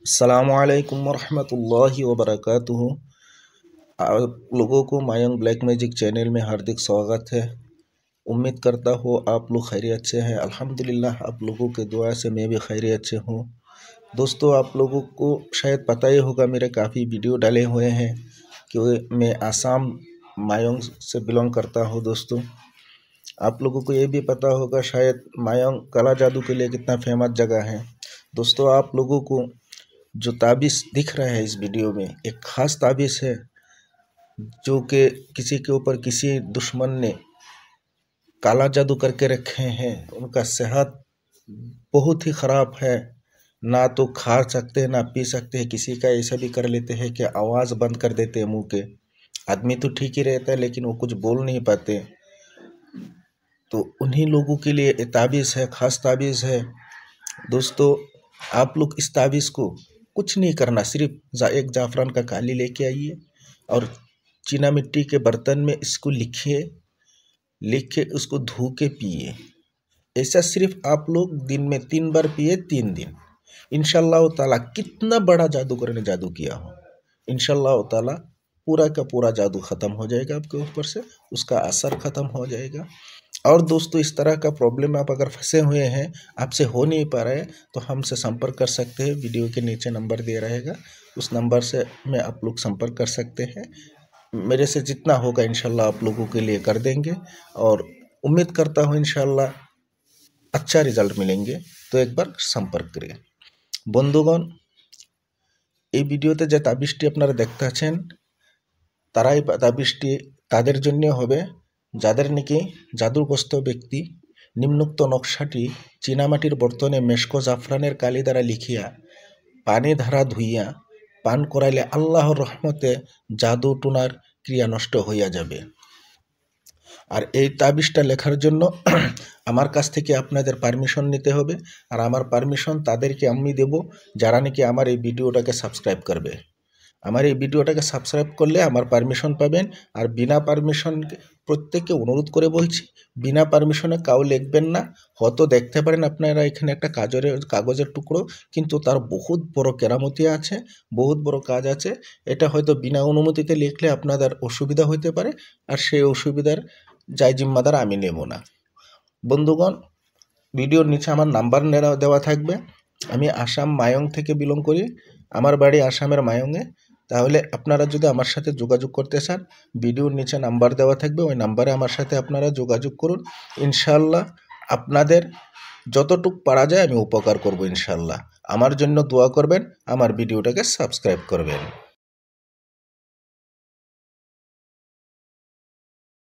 अस्सलामुअलैकुम वरहमतुल्लाहि वबरकातुहू। आप लोगों को मायंग ब्लैक मैजिक चैनल में हार्दिक स्वागत है। उम्मीद करता हूँ आप लोग खैरियत से हैं। अल्हम्दुलिल्लाह आप लोगों के दुआ से मैं भी खैरियत से हूँ। दोस्तों, आप लोगों को शायद पता ही होगा, मेरे काफ़ी वीडियो डाले हुए हैं कि मैं आसाम मायंग से बिलोंग करता हूँ। दोस्तों, आप लोगों को ये भी पता होगा शायद मायंग कला जादू के लिए कितना फेमस जगह है। दोस्तों, आप लोगों को जो ताबीज़ दिख रहा है इस वीडियो में, एक ख़ास ताबीज़ है जो कि किसी के ऊपर किसी दुश्मन ने काला जादू करके रखे हैं। उनका सेहत बहुत ही ख़राब है, ना तो खा सकते हैं ना पी सकते हैं। किसी का ऐसा भी कर लेते हैं कि आवाज़ बंद कर देते हैं मुंह के। आदमी तो ठीक ही रहता है लेकिन वो कुछ बोल नहीं पाते। तो उन्हीं लोगों के लिए ये ताबीज़ है, ख़ास ताबीज़ है। दोस्तों, आप लोग इस ताबीज़ को कुछ नहीं करना, सिर्फ एक जाफ़रान का काली लेके आइए और चीना मिट्टी के बर्तन में इसको लिख के उसको धो के पिए। ऐसा सिर्फ आप लोग दिन में 3 बार पिए, 3 दिन। इंशाअल्लाह ताला कितना बड़ा जादूगर ने जादू किया हो, इंशाअल्लाह ताला पूरा का पूरा जादू ख़त्म हो जाएगा आपके ऊपर से, उसका असर ख़त्म हो जाएगा। और दोस्तों, इस तरह का प्रॉब्लम आप अगर फंसे हुए हैं, आपसे हो नहीं पा रहा है, तो हमसे संपर्क कर सकते हैं। वीडियो के नीचे नंबर दे रहेगा, उस नंबर से में आप लोग संपर्क कर सकते हैं। मेरे से जितना होगा इंशाल्लाह आप लोगों के लिए कर देंगे और उम्मीद करता हूँ इंशाल्लाह अच्छा रिजल्ट मिलेंगे। तो एक बार संपर्क करें। বন্ধুগণ, এই ভিডিওতে যে তাবিজটি আপনারা দেখতেছেন, তারাই তাবিজটি তাদের জন্য হবে যাদের নাকি জাদুগ্রস্ত ব্যক্তি নিম্নোক্ত নকশাটি চীনামাটির বর্তনে মেশকো জাফরানের কালি দ্বারা লিখিয়া পানি ধারা ধুইয়া পান করাইলে আল্লাহর রহমতে জাদু টুনার ক্রিয়া নষ্ট হইয়া যাবে। আর এই তাবিজটা লেখার জন্য আমার কাছ থেকে আপনাদের পারমিশন নিতে হবে। আর আমার পারমিশন তাদেরকে আমি দেব যারা নাকি আমার এই ভিডিওটাকে সাবস্ক্রাইব করবে। আমার এই ভিডিওটাকে সাবস্ক্রাইব করলে আমার পারমিশন পাবেন। আর বিনা পারমিশন প্রত্যেককে অনুরোধ করে বলছি, বিনা পারমিশনে কাউ লিখবেন না। হয়তো দেখতে পারেন আপনারা এখানে একটা কাগজের টুকরো, কিন্তু তার বহুত বড় কেরামতি আছে, বহুত বড় কাজ আছে। এটা হয়তো বিনা অনুমতিতে লিখলে আপনাদের অসুবিধা হতে পারে, আর সেই অসুবিধার জিম্মাদার আমি নেব না। বন্ধুগণ, ভিডিওর নিচে আমার নাম্বার দেওয়া থাকবে। আমি আসাম মায়ং থেকে বিলং করি, আমার বাড়ি আসামের মায়ংয়ে। তাহলে আপনারা যদি আমার সাথে যোগাযোগ করতে চান, ভিডিওর নিচে নাম্বার দেওয়া থাকবে, ওই নাম্বারে আমার সাথে আপনারা যোগাযোগ করুন। ইনশাআল্লাহ আপনাদের যতটুকু পারা যায় আমি উপকার করব। ইনশাআল্লাহ আমার জন্য দোয়া করবেন, আমার ভিডিওটাকে সাবস্ক্রাইব করবেন।